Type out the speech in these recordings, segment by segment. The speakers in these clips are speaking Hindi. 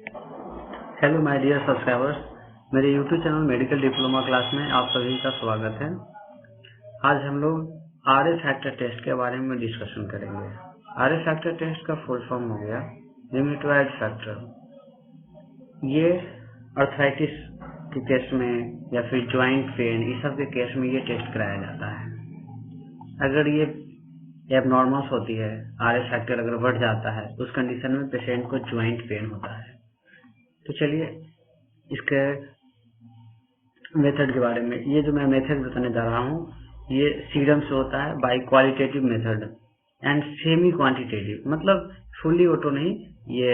हेलो माय डियर सब्सक्राइबर्स, मेरे YouTube channel medical diploma class में आप सभी का स्वागत है। आज हम लोग आरए फैक्टर टेस्ट के बारे में डिस्कशन करेंगे। आरए फैक्टर टेस्ट का फुल फॉर्म हो गया रिमेटॉइड फैक्टर। ये अर्थराइटिस के केस में या फिर ज्वाइंट पेन इस सब के केस में ये टेस्ट कराया जाता है। अगर ये एबनॉर्मल्स होती है, आरए फैक्टर अगर बढ़ जाता है, उस कंडीशन में पेशेंट को ज्वाइंट पेन होता है। तो चलिए इसके मेथड के बारे में, ये जो मैं मेथड बताने जा रहा हूँ ये सीरम से होता है by qualitative method and semi quantitative, मतलब फुली ऑटो नहीं, ये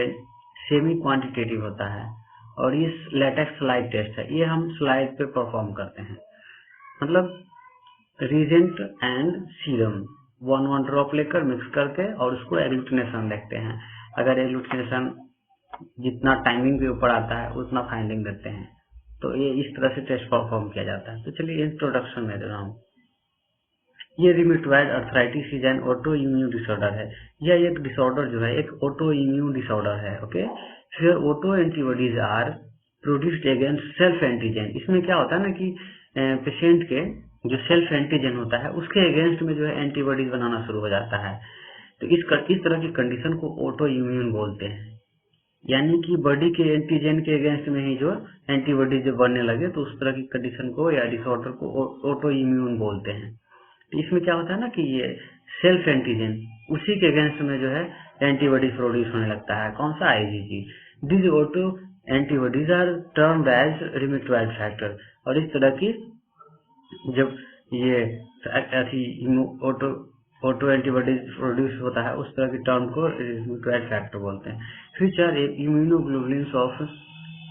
सेमी क्वांटिटेटिव होता है। और ये लेटेक्स स्लाइड टेस्ट है, ये हम स्लाइड पे परफॉर्म करते हैं। मतलब रीजेंट एंड सीरम 1 ड्रॉप लेकर मिक्स करके और उसको एग्लूटिनेशन देखते हैं। अगर एग्लूटिनेशन जितना टाइमिंग के ऊपर आता है उतना फाइंडिंग देते हैं। तो ये इस तरह से टेस्ट परफॉर्म किया जाता है। तो चलिए इंट्रोडक्शन में दे रहा हूँ। ये rheumatoid arthritis is an autoimmune disorder है। यह एक डिसऑर्डर जो है एक ऑटो इम्यून डिसऑर्डर है। ओके, फिर autoantibodies are produced against self antigen. इसमें क्या होता है ना कि पेशेंट के जो सेल्फ एंटीजन होता है उसके अगेंस्ट में जो है एंटीबॉडीज बनाना शुरू हो जाता है। तो इस तरह की कंडीशन को ऑटो इम्यून बोलते हैं। यानी कि बॉडी के एंटीजन के अगेंस्ट में ही जो एंटीबॉडी जब बनने लगे तो उस तरह की कंडीशन को या डिसऑर्डर को ऑटो इम्यून बोलते हैं। तो इसमें क्या होता है ना कि ये सेल्फ एंटीजन उसी के अगेंस्ट में जो है एंटीबॉडी प्रोड्यूस होने लगता है। कौन सा? IgG. This autoantibodies are termed as rheumatoid factor. और इस तरह की जब ये ऑटो एंटीबॉडीज प्रोड्यूस होता है उस तरह की टर्म को रिमेटॉइड फैक्टर बोलते हैं। Which are immunoglobulins of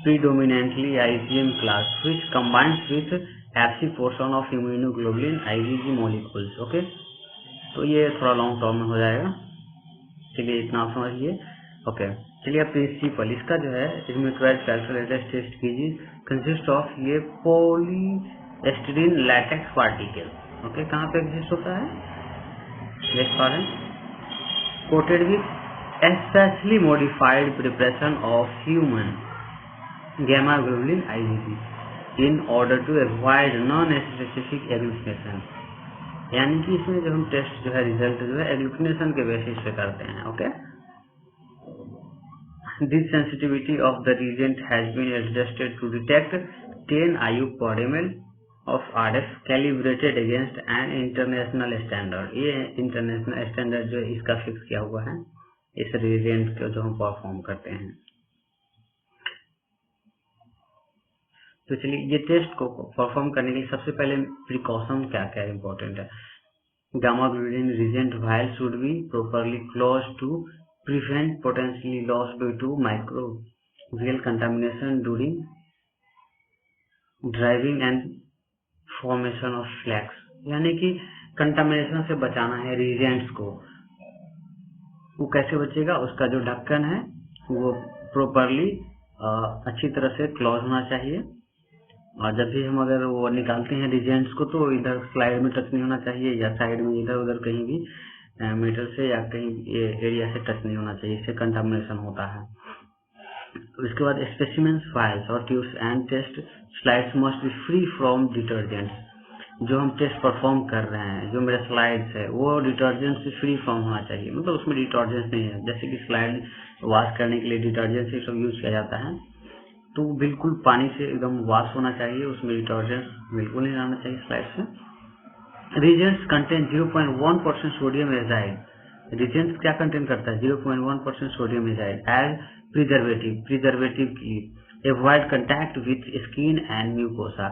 predominantly IgM class, which combines with Fc portion of immunoglobulin IgG molecules. Okay, तो ये थोड़ा लॉन्ग टर्म में हो जाएगा। चलिए इतना आप समझिए। ओके, चलिए अब प्रिंसिपल इसका जो है रिमेटॉइड फैक्टर टेस्ट कीजिए। कंसिस्ट ऑफ ये पॉलीएस्टिरीन लैटेक्स पार्टिकल। ओके, कहाँ पे एग्जिस्ट होता है? देख पा रहे हैं, coated with especially modified preparation of human gamma globulin IgG in order to avoid non-specific agglutination। यानी कि इसमें जो हम टेस्ट जो है रिजल्ट जो है एग्लूटिनेशन के बेसिस पे करते हैं। Okay, this sensitivity of the reagent has been adjusted to detect 10 IU per ml of RF calibrated against an international standard. ये इंटरनेशनल स्टैंडर्ड जो इसका फिक्स किया हुआ है इस रिएजेंट को जो हम परफॉर्म करते हैं। तो चलिए ये टेस्ट को परफॉर्म करने के लिए सबसे पहले प्रिकॉशन क्या क्या इम्पोर्टेंट है। Gamma globulin reagent vial should be properly close to prevent potentially loss due to microbial contamination during driving and formation of flax. यानी कि कंटामिनेशन से बचाना है रिएजेंट्स को। वो कैसे बचेगा? उसका जो ढक्कन है वो प्रॉपरली अच्छी तरह से क्लोज होना चाहिए। और जब भी हम अगर वो निकालते हैं रिएजेंट्स को तो इधर स्लाइड में टच नहीं होना चाहिए या साइड में इधर उधर कहीं भी मीटर से या कहीं एरिया से टच नहीं होना चाहिए, इससे कंटामिनेशन होता है। उसके बाद स्पेसिमेंस फाइल्स और tubes and test slides must be free from detergents. जो हम टेस्ट परफॉर्म कर रहे हैं, जो मेरे स्लाइड्स है वो डिटर्जेंट से फ्री फ्रॉम होना चाहिए, मतलब उसमें डिटर्जेंट नहीं है। जैसे कि स्लाइड वॉश करने के लिए डिटर्जेंट से सब यूज किया जाता है, तो बिल्कुल पानी से एकदम वॉश होना चाहिए, उसमें डिटर्जेंट बिल्कुल नहीं रहना चाहिए स्लाइड से। Reagents contain 0.1% sodium azide. Reagents क्या कंटेन करता है? 0.1% सोडियम एजाइड एज प्रिजर्वेटिव की avoid contact with skin and mucosa.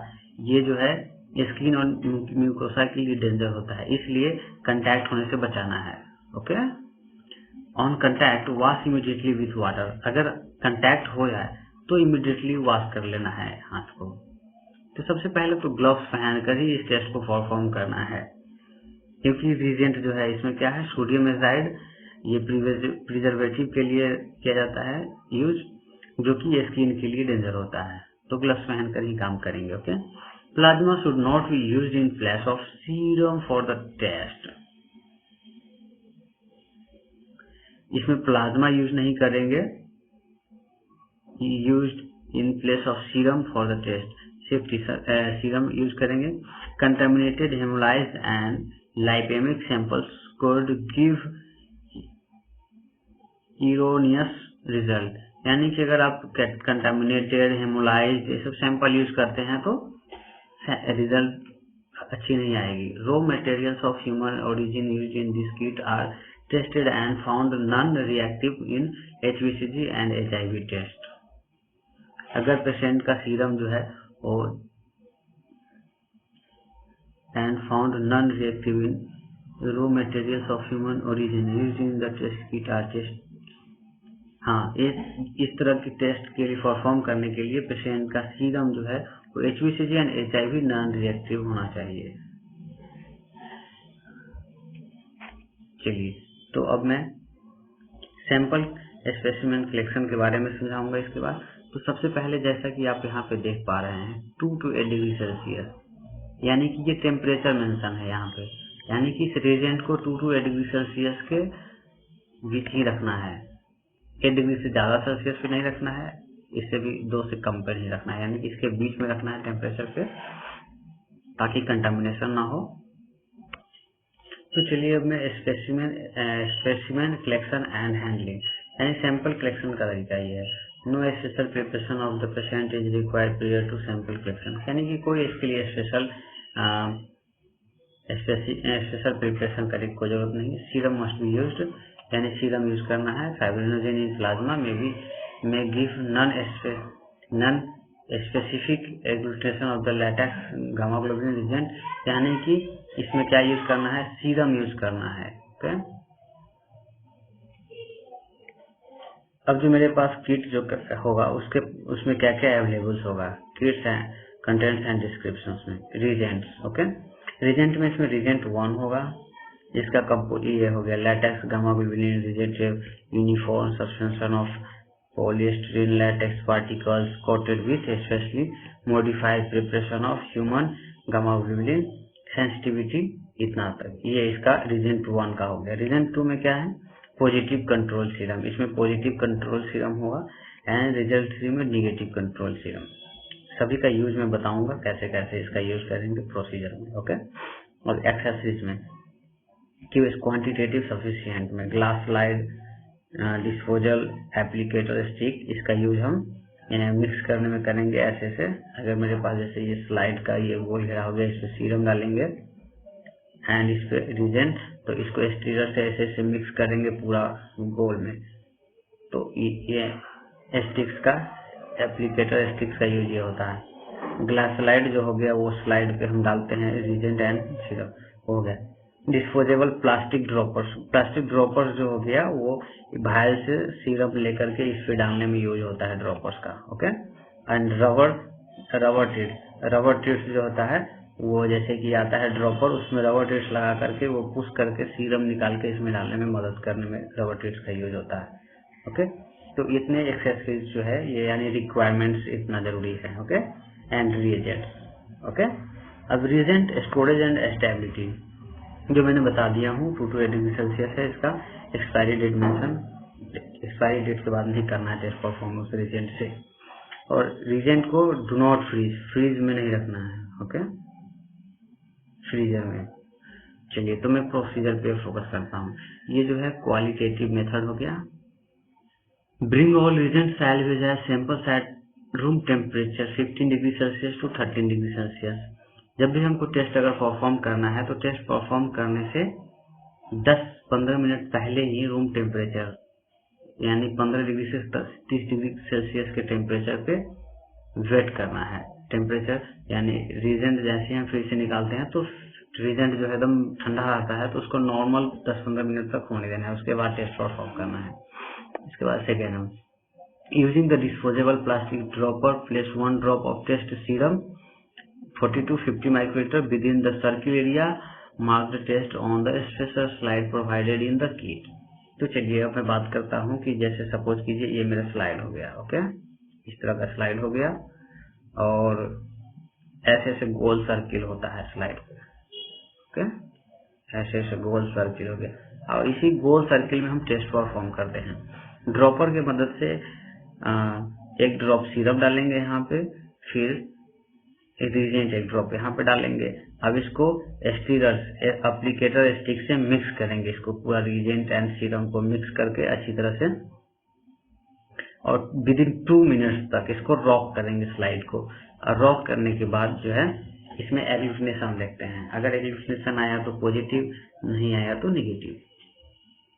ये जो है स्किन और म्यूकोसा के लिए डेंजर होता है, इसलिए कंटैक्ट होने से बचाना है। Okay, on contact wash immediately with water. अगर कंटैक्ट हो जाए तो इमीडिएटली वॉश कर लेना है हाथ को। तो सबसे पहले तो ग्लव्स पहनकर ही इस टेस्ट को परफॉर्म करना है, क्योंकि रिएजेंट जो है इसमें क्या है? Sodium azide. ये प्रिजर्वेटिव के लिए किया जाता है यूज, जो कि स्किन के लिए डेंजर होता है। तो ग्लव्स पहनकर ही काम करेंगे। Okay, plasma should not be used in place of serum for the test. इसमें प्लाज्मा यूज नहीं करेंगे, used in place of serum for the test. सिर्फ सीरम यूज करेंगे। Contaminated haemolysed and lipaemic samples could give erroneous result, यानी कि अगर आप कंटामिनेटेड हेमोलाइज्ड ये सब सैंपल यूज करते हैं तो रिजल्ट अच्छी नहीं आएगी। Raw materials of human origin used in this kit are tested and found non reactive in HBCG and HIV test. अगर पेशेंट का सीरम जो है वो and found non reactive in raw materials of human origin used in the test kit are test. हाँ, इस तरह की टेस्ट के लिए परफॉर्म करने के लिए पेशेंट का सीरम जो है वो HBCG and HIV non reactive होना चाहिए। चलिए, तो अब मैं सैंपल स्पेसिमेन कलेक्शन के बारे में समझाऊंगा इसके बाद। तो सबसे पहले जैसा कि आप यहाँ पे देख पा रहे हैं 2 to 8 डिग्री सेल्सियस, यानी कि ये टेम्परेचर मेंशन है यहाँ पे, यानी कि इस रिएजेंट को 2 to 8 डिग्री सेल्सियस के बीच ही रखना है। 8 डिग्री से ज़्यादा सेल्सियस पे नहीं रखना है, इससे भी 2 से कम पे नहीं रखना है, यानी कि इसके बीच में रखना है टेम्परेचर पे, ताकि कंटामिनेशन ना हो। तो चलिए अब मैं स्पेसिमेन कलेक्शन एंड हैंडलिंग, यानी सैंपल कलेक्शन का तरीका ये है। No special preparation of the patient is required prior to sample collection, यानी कि कोई इसके लिए स्पेशल प्रिपरेशन करने की कोई जरूरत नहीं है। सीरम मस्ट बी यूज्ड, यानी सीरम यूज करना है। फाइब्रिनोजेन इन प्लाज्मा में give non specific agglutination of the latex gamma globulin reagent, यानी कि इसमें क्या यूज करना है, सीरम यूज करना है। ओके, अब जो मेरे पास किट जो होगा उसमें क्या क्या अवेलेबल्स होगा, किट्स हैं, कंटेंट्स एंड डिस्क्रिप्शंस में रीजेंट्स। ओके, रीजेंट में इसमें रीजेंट 1 होगा, जिसका ये हो गया latex gamma globulin reagent uniform suspension of polystyrene latex particles coated with specially modified preparation of human gamma globulin sensitivity, इतना तक। ये इसका रीजेंट 1 का हो गया। रीजेंट 2 में क्या है, पॉजिटिव कंट्रोल सीरम, इसमें पॉजिटिव कंट्रोल सीरम होगा एंड रिजल्ट 3 में निगेटिव कंट्रोल सीरम। सभी का यूज मैं बताऊंगा कैसे कैसे इसका यूज करेंगे प्रोसीजर में। ओके, और एक्सेसरीज में क्वांटिटेटिव सफिशिएंट में glass slide disposal applicator stick, इसका यूज हम मिक्स करने में करेंगे ऐसे से। अगर मेरे पास जैसे ये स्लाइड का ये गोल घेरा हो गया, इस पे सीरम डालेंगे एंड इस पे रिजेंट, तो इसको स्टीरर से ऐसे से मिक्स करेंगे पूरा गोल में। तो ये स्टिक्स का एप्लीकेटर स्टिक्स का यूज ये होता है। ग्लास स्लाइड जो हो गया वो स्लाइड पे हम डालते हैं रिजेंट एंड सीरम, हो गया। डिस्पोजेबल प्लास्टिक ड्रॉपर्स जो हो गया वो भायल से सीरम लेकर के इस पे डालने में यूज होता है ड्रॉपर्स का। ओके, एंड रबर टिप्स जो होता है वो जैसे कि आता है ड्रॉपर, उसमें रबर टिप्स लगा करके वो पुश करके सीरम निकाल के इसमें डालने में मदद करने में रबर टिप्स का यूज होता है। ओके, तो इतने एक्सेसरीज जो है ये यानी रिक्वायरमेंट्स इतना जरूरी है। Okay, and reagents. ओके, अब रिएजेंट स्टोरेज एंड स्टेबिलिटी जो मैंने बता दिया हूँ 2 to 8 डिग्री सेल्सियस है। इसका expiry date mention, expiry date के बाद नहीं करना है टेस्ट परफॉर्मेंस रिजेंट से। और रिजेंट को डू नॉट फ्रीज में नहीं रखना है। ओके, फ्रीजर में। चलिए, तो मैं प्रोसीजर पे फोकस करता हूँ। ये जो है क्वालिटेटिव मेथड हो गया। Bring all reagent salvage as samples at room temperature 15 degree Celsius to 13 degree Celsius. जब भी हमको टेस्ट अगर परफॉर्म करना है तो टेस्ट परफॉर्म करने से 10-15 मिनट पहले ही रूम टेम्परेचर यानी 15 डिग्री से 30 डिग्री सेल्सियस के टेम्परेचर पे वेट करना है। टेम्परेचर यानी रिजेंट जैसे हम फ्रिज से निकालते हैं तो रिजेंट जो है एकदम ठंडा आता है तो उसको नॉर्मल 10-15 मिनट तक होने देना है, उसके बाद टेस्ट परफॉर्म करना है। इसके बाद सेकेंड हम using the disposable plastic dropper place 1 drop of test serum 40 to 50 microliter within the circle area, mark the test on the special slide provided in the kit। तो चलिए अब मैं बात करता हूँ कि जैसे सपोज कीजिए ये मेरा स्लाइड हो गया। ओके, इस तरह का स्लाइड हो गया और ऐसे ऐसे गोल सर्किल होता है स्लाइड पे। ओके, ऐसे ऐसे गोल सर्किल हो गया और इसी गोल सर्किल में हम टेस्ट परफॉर्म करते हैं। ड्रॉपर की मदद से एक ड्रॉप सिरप डालेंगे यहाँ पे, फिर रिएजेंट एक ड्रॉप यहाँ पे डालेंगे। अब इसको एप्लीकेटर स्टिक से मिक्स करेंगे, इसको पूरा रिएजेंट एंड सीरम को मिक्स करके अच्छी तरह से, और विद इन 2 मिनट्स तक इसको रॉक करेंगे स्लाइड को। और रॉक करने के बाद जो है इसमें एग्लूटिनेशन देखते हैं, अगर एग्लूटिनेशन आया तो पॉजिटिव, नहीं आया तो निगेटिव।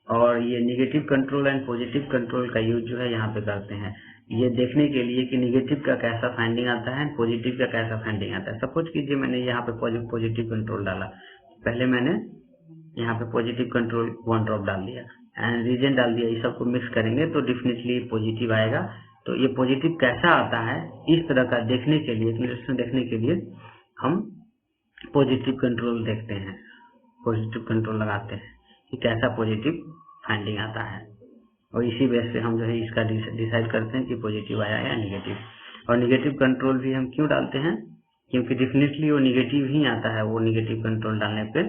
और ये negative control and positive control का यूज जो है यहाँ पे करते हैं, ये देखने के लिए कि निगेटिव का कैसा फाइंडिंग आता है, पॉजिटिव का कैसा फाइंडिंग आता है। सपोज कीजिए मैंने यहाँ पे पॉजिटिव कंट्रोल डाला, पहले मैंने यहाँ पे पॉजिटिव कंट्रोल 1 ड्रॉप डाल दिया एंड रीजन डाल दिया, ये सबको मिक्स करेंगे तो डेफिनेटली पॉजिटिव आएगा। तो ये पॉजिटिव कैसा आता है इस तरह का देखने के लिए, क्लियरेशन देखने के लिए हम पॉजिटिव कंट्रोल देखते हैं, पॉजिटिव कंट्रोल लगाते हैं कि कैसा पॉजिटिव फाइंडिंग आता है, और इसी बेस से हम जो है इसका डिसाइड करते हैं कि पॉजिटिव आया या निगेटिव। और निगेटिव कंट्रोल भी हम क्यों डालते हैं, क्योंकि डेफिनेटली वो निगेटिव ही आता है, वो निगेटिव कंट्रोल डालने पे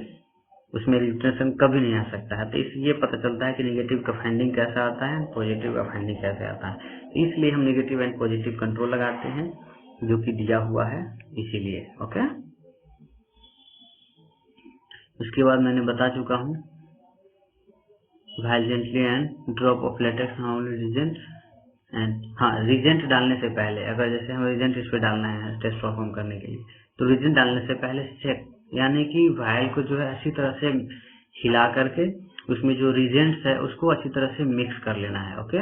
उसमें रिलेशन कभी नहीं आ सकता है। तो इसलिए पता चलता है कि निगेटिव का फाइंडिंग कैसा आता है, पॉजिटिव का फाइंडिंग कैसे आता है। तो इसलिए हम निगेटिव एंड पॉजिटिव कंट्रोल लगाते हैं, जो कि दिया हुआ है इसीलिए। ओके, उसके बाद मैंने बता चुका हूँ violently and drop of latex reagent and, हाँ रिजेंट डालने से पहले, अगर जैसे हम रिजेंट इस पे डालना है टेस्ट परफॉर्म करने के लिए, तो रिजेंट डालने से पहले चेक, यानी कि वाइल को जो है अच्छी तरह से हिला करके उसमें जो रिजेंट्स है उसको अच्छी तरह से मिक्स कर लेना है। ओके,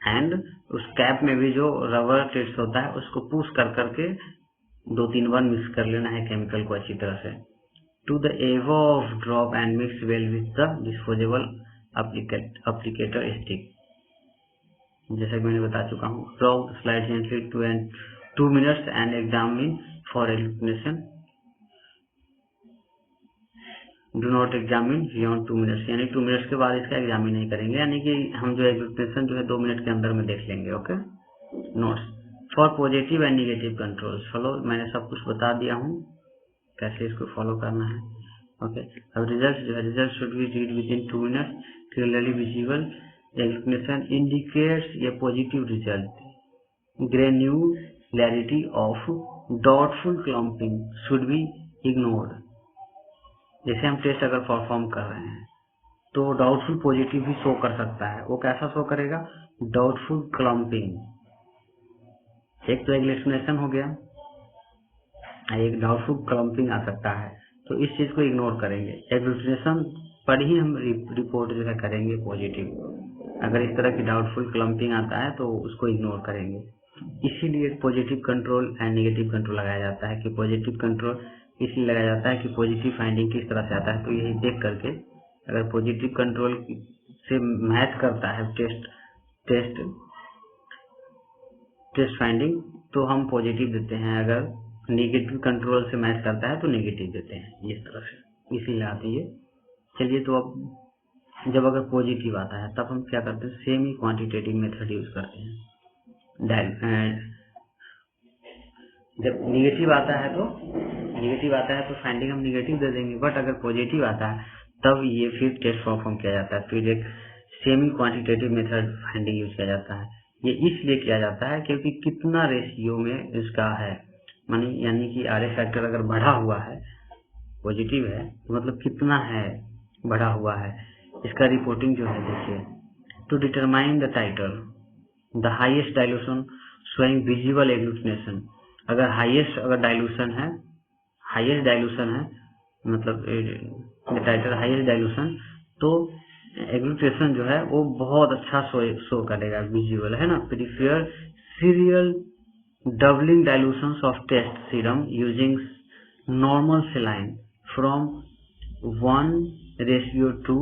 एंड उस कैप में भी जो रबर टिप्स होता है उसको पुश कर करके 2-3 बार मिक्स कर लेना है केमिकल को अच्छी तरह से to the above drop and mix well with the disposable applicator stick। जैसा कि मैंने बता चुका हूँ, drop the slide gently 2 minutes and examine for agglutination। do not examine beyond 2 minutes, यानी 2 मिनट्स के बाद इसका एग्जामिन नहीं करेंगे, यानी कि हम जो एग्लूटिनेशन जो है 2 मिनट के अंदर में देख लेंगे। Okay, notes for positive and negative controls follow, मैंने सब कुछ बता दिया हूँ कैसे इसको फॉलो करना है। ओके, अब रिजल्ट जो है, result should be read within 2 minutes, clearly visible, agglutination indicates a positive result, granularity of doubtful clumping should be ignored. जैसे हम टेस्ट अगर परफॉर्म कर रहे हैं तो डाउटफुल पॉजिटिव भी शो कर सकता है, वो कैसा शो करेगा, डाउटफुल क्लम्पिंग। एक तो एग्लूटिनेशन हो गया, एक डाउटफुल क्लम्पिंग आ सकता है, तो इस चीज को इग्नोर करेंगे। एग्लूटिनेशन पर ही हम रिपोर्ट जो है करेंगे पॉजिटिव। अगर इस तरह की डाउटफुल क्लम्पिंग आता है तो उसको इग्नोर करेंगे। इसीलिए positive control and negative control लगाया जाता है, कि पॉजिटिव कंट्रोल इसलिए लगाया जाता है कि पॉजिटिव फाइंडिंग किस तरह से आता है। तो यही देख करके अगर पॉजिटिव कंट्रोल से मैच करता है टेस्ट फाइंडिंग तो हम पॉजिटिव देते हैं, अगर नेगेटिव कंट्रोल से मैच करता है तो नेगेटिव देते हैं, इस तरह से इसीलिए आती है। चलिए, तो अब जब अगर पॉजिटिव आता है तब हम क्या करते हैं, सेम ही क्वांटिटेटिव मेथड यूज करते हैं। जब निगेटिव आता है तो फाइंडिंग हम निगेटिव दे देंगे, बट अगर पॉजिटिव आता है तब ये फिर टेस्ट परफॉर्म किया जाता है, फिर एक semi quantitative method finding use किया जाता है। ये इसलिए किया जाता है क्योंकि कितना रेशियो में इसका है, यानी कि आर ए फैक्टर अगर बढ़ा हुआ है, पॉजिटिव है तो मतलब कितना है, बढ़ा हुआ है, इसका रिपोर्टिंग जो है देखिए। To determine the title the highest dilution showing visible agglutination, अगर डाइल्यूशन है मतलब टाइटल हाईएस्ट डाइल्यूशन, तो एग्लूटिनेशन जो है वो बहुत अच्छा शो करेगा, विजिबल है ना। Prepare serial doubling dilutions of test serum using normal saline from 1:2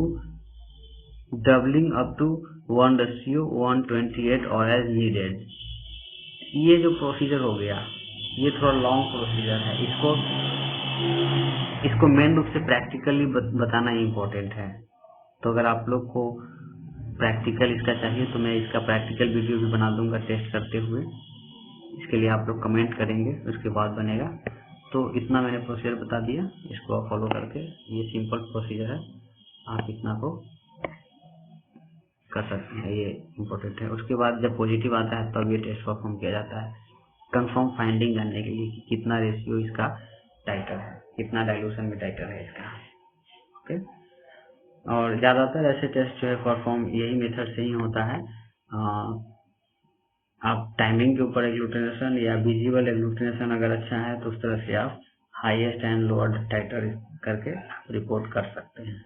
doubling up to 1:128 or as needed। ये जो प्रोसीजर हो गया ये थोड़ा लॉन्ग प्रोसीजर है, इसको मेन रूप से प्रैक्टिकली बताना इम्पोर्टेंट है। तो अगर आप लोग को प्रैक्टिकल इसका चाहिए तो मैं इसका प्रैक्टिकल वीडियो भी बना दूंगा टेस्ट करते हुए, इसके लिए आप लोग कमेंट करेंगे, उसके बाद बनेगा। तो इतना मैंने प्रोसीजर बता दिया, इसको आप फॉलो करके, ये सिंपल प्रोसीजर है, आप इतना को कर सकते हैं, ये इम्पोर्टेंट है। उसके बाद जब पॉजिटिव आता है तब ये टेस्ट परफॉर्म किया जाता है कंफर्म फाइंडिंग करने के लिए कि कितना रेशियो इसका टाइटर है, कितना डाइल्यूशन में टाइटर है इसका। ओके, और ज़्यादातर ऐसे टेस्ट जो है परफॉर्म यही मेथड से ही होता है। आप टाइमिंग के ऊपर एग्लूटिनेशन या विजिबल एग्लूटिनेशन अगर अच्छा है तो उस तरह से आप हाईएस्ट एंड लोअर टाइटर करके रिपोर्ट कर सकते हैं।